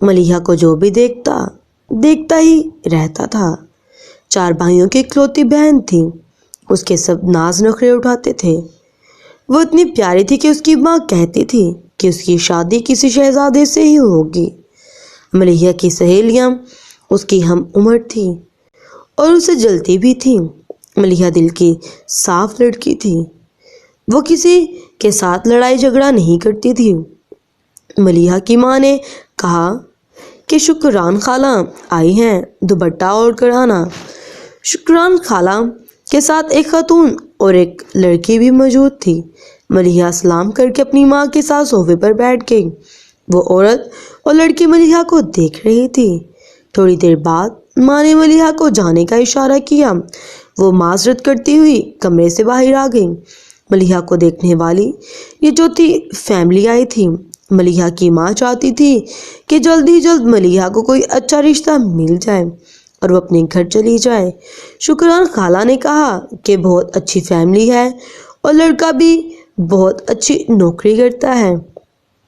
ملیحہ کو جو بھی دیکھتا ہی رہتا تھا۔ 4 بھائیوں کی اکلوتی بہن تھی، اس کے سب ناز نخرے اٹھاتے تھے۔ وہ اتنی پیاری تھی کہ اس کی ماں کہتی تھی کہ اس کی شادی کسی شہزادے سے ہی ہوگی۔ ملیحہ کی سہیلیاں اس کی ہم عمر تھیں اور اسے جلتی بھی تھیں۔ ملیحہ دل کی صاف لڑکی تھی، وہ کسی کے ساتھ لڑائی جھگڑا نہیں کرتی تھی۔ ملیحہ کی ماں نے کہا کہ شکران خالہ آئی ہیں، دوپٹہ اوڑھ کر آنا۔ شکران خالہ کے ساتھ ایک خاتون اور ایک لڑکی بھی موجود تھی۔ ملیحہ سلام کر کے اپنی ماں کے ساتھ صوفے پر بیٹھ گئی۔ وہ عورت اور لڑکی ملیحہ کو دیکھ رہی تھی۔ تھوڑی دیر بعد ماں نے ملیحہ کو جانے کا اشارہ کیا۔ وہ معذرت کرتی ہوئی کمرے سے باہر آ گئی۔ ملیحہ کو دیکھنے والی یہ چوتھی فیملی آئی تھی۔ ملیحہ کی ماں چاہتی تھی کہ جلد ہی جلد ملیحہ کو کوئی اچھا رشتہ مل جائے اور وہ اپنے گھر چلی جائے۔ شکران خالہ نے کہا کہ بہت اچھی فیملی ہے اور لڑکا بھی بہت اچھی نوکری کرتا ہے۔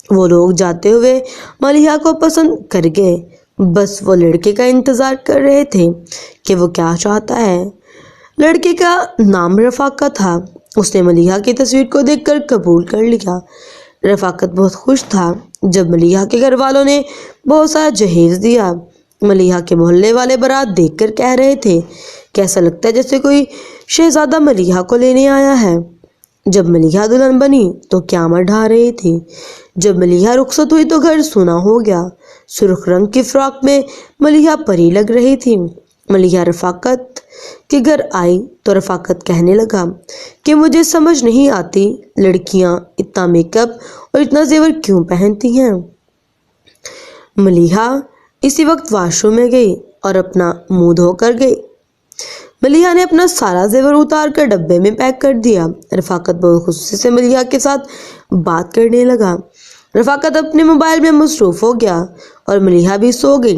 وہ لوگ جاتے ہوئے ملیحہ کو پسند کر گئے، بس وہ لڑکے کا انتظار کر رہے تھے کہ وہ کیا چاہتا ہے۔ لڑکے کا نام رفاقت تھا۔ اس نے ملیحہ کی تصویر کو دیکھ کر قبول کر لیا۔ رفاقت بہت خوش تھا جب ملیحہ کے گھر والوں نے بہت سارا جہیز دیا۔ ملیحہ کے محلے والے بارات دیکھ کر کہہ رہے تھے کہ ایسا لگتا ہے جیسے کوئی شہزادہ ملیحہ کو لینے آیا ہے۔ جب ملیحہ دلہن بنی تو قیامت ڈھا رہی تھی۔ جب ملیحہ رخصت ہوئی تو گھر سونا ہو گیا۔ سرخ رنگ کی فراق میں ملیحہ پری لگ رہی تھی۔ ملیحہ رفاقت کے گھر آئی تو رفاقت کہنے لگا کہ مجھے سمجھ نہیں آتی لڑکیاں اتنا میک اپ اور اتنا زیور کیوں پہنتی ہیں۔ ملیحہ اسی وقت واش روم میں گئی اور اپنا منہ دھو کر گئی۔ ملیحہ نے اپنا سارا زیور اتار کر ڈبے میں پیک کر دیا۔ رفاقت بہت غصے سے ملیحہ کے ساتھ بات کرنے لگا۔ رفاقت اپنے موبائل میں مصروف ہو گیا اور ملیحہ بھی سو گئی۔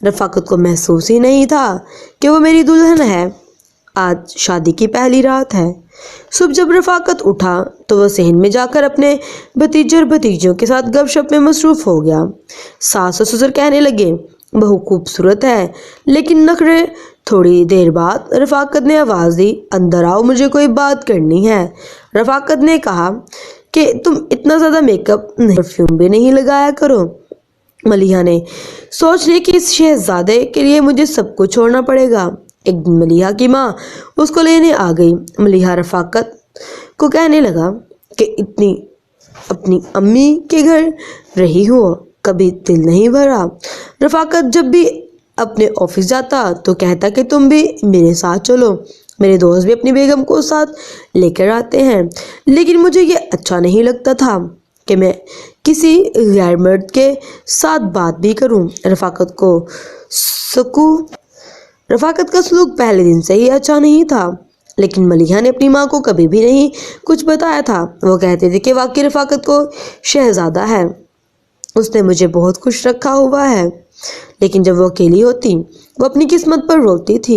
رفاقت کو محسوس ہی نہیں تھا کہ وہ میری دلہن ہے، آج شادی کی پہلی رات ہے۔ صبح جب رفاقت اٹھا تو وہ صحن میں جا کر اپنے بھتیجے اور بھتیجوں کے ساتھ گپ شپ میں مصروف ہو گیا۔ ساس اور سسر کہنے لگے بہو خوبصورت ہے لیکن نخرے۔ تھوڑی دیر بعد رفاقت نے آواز دی اندر آؤ، مجھے کوئی بات کرنی ہے۔ رفاقت نے کہا کہ تم اتنا زیادہ میک اپ پرفیوم بھی نہیں لگایا کرو۔ ملیحہ نے سوچ لی کہ اس شہزادے کے لیے مجھے سب کچھ چھوڑنا پڑے گا۔ ایک دن ملیحہ کی ماں اس کو لینے آ گئی۔ ملیحہ رفاقت کو کہنے لگا کہ اتنی اپنی امی کے گھر رہی ہو، کبھی دل نہیں بھرا؟ رفاقت جب بھی اپنے آفس جاتا تو کہتا کہ تم بھی میرے ساتھ چلو، میرے دوست بھی اپنی بیگم کو ساتھ لے کر آتے ہیں، لیکن مجھے یہ اچھا نہیں لگتا تھا کہ میں کسی غیر مرد کے ساتھ بات بھی کروں۔ رفاقت کا سلوک پہلے دن سے ہی اچھا نہیں تھا، لیکن ملیحہ نے اپنی ماں کو کبھی بھی نہیں کچھ بتایا تھا۔ وہ کہتے تھے کہ واقعی رفاقت کو شہزادہ ہے، اس نے مجھے بہت خوش رکھا ہوا ہے، لیکن جب وہ اکیلی ہوتی وہ اپنی قسمت پر روتی تھی۔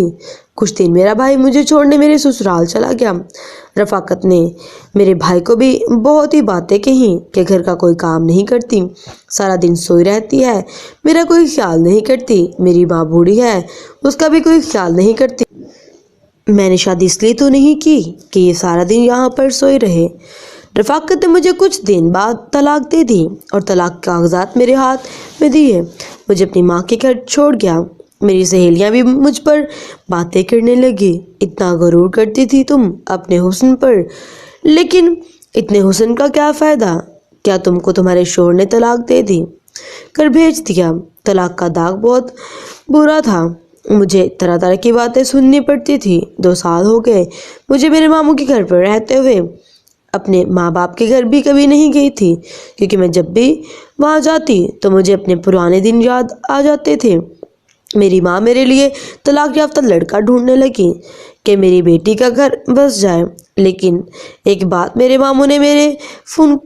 کچھ دن میرا بھائی مجھے چھوڑنے میرے سسرال چلا گیا۔ رفاقت نے میرے بھائی کو بھی بہت ہی باتیں کہیں کہ گھر کا کوئی کام نہیں کرتی، سارا دن سوئی رہتی ہے، میرا کوئی خیال نہیں کرتی، میری ماں بوڑھی ہے، اس کا بھی کوئی خیال نہیں کرتی۔ میں نے شادی اس لیے تو نہیں کی کہ یہ سارا دن یہاں پر سوئی رہے۔ رفاقت نے مجھے کچھ دن بعد طلاق دے دی اور طلاق کے کاغذات میرے ہاتھ میں دیے، مجھے اپنی ماں کے گھر چھوڑ گیا۔ میری سہیلیاں بھی مجھ پر باتیں کرنے لگی، اتنا غرور کرتی تھی تم اپنے حسن پر، لیکن اتنے حسن کا کیا فائدہ؟ کیا تم کو تمہارے شوہر نے طلاق دے دی کر بھیج دیا؟ طلاق کا داغ بہت برا تھا، مجھے طرح طرح کی باتیں سننی پڑتی تھی۔ 2 سال ہو گئے مجھے میرے ماموں کے گھر پر رہتے ہوئے، اپنے ماں باپ کے گھر بھی کبھی نہیں گئی تھی، کیونکہ میں جب بھی وہاں جاتی تو مجھے اپنے پرانے دن یاد آ جاتے تھے۔ میری ماں میرے لیے طلاق یافتہ لڑکا ڈھونڈنے لگی کہ میری بیٹی کا گھر بس جائے، لیکن ایک بات میرے ماموں نے میرے فون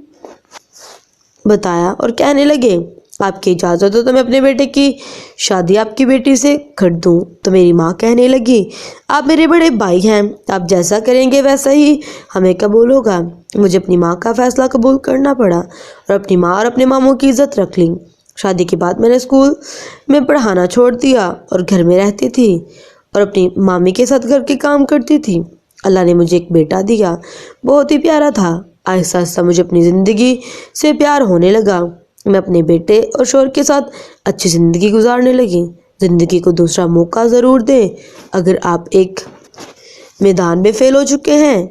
بتایا اور کہنے لگے آپ کی اجازت ہو تو میں اپنے بیٹے کی شادی آپ کی بیٹی سے کر دوں۔ تو میری ماں کہنے لگی آپ میرے بڑے بھائی ہیں، آپ جیسا کریں گے ویسا ہی ہمیں قبول ہوگا۔ مجھے اپنی ماں کا فیصلہ قبول کرنا پڑا اور اپنی ماں اور اپنے ماموں کی عزت رکھ لی۔ شادی کے بعد میں نے اسکول میں پڑھانا چھوڑ دیا اور گھر میں رہتی تھی اور اپنی مامی کے ساتھ گھر کے کام کرتی تھی۔ اللہ نے مجھے ایک بیٹا دیا، بہت ہی پیارا تھا۔ آہستہ آہستہ مجھے اپنی زندگی سے پیار ہونے لگا۔ میں اپنے بیٹے اور شوہر کے ساتھ اچھی زندگی گزارنے لگی۔ زندگی کو دوسرا موقع ضرور دیں۔ اگر آپ ایک میدان میں فیل ہو چکے ہیں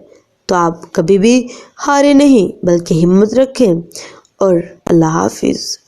تو آپ کبھی بھی ہارے نہیں بلکہ ہمت رکھیں۔ اور اللہ حافظ۔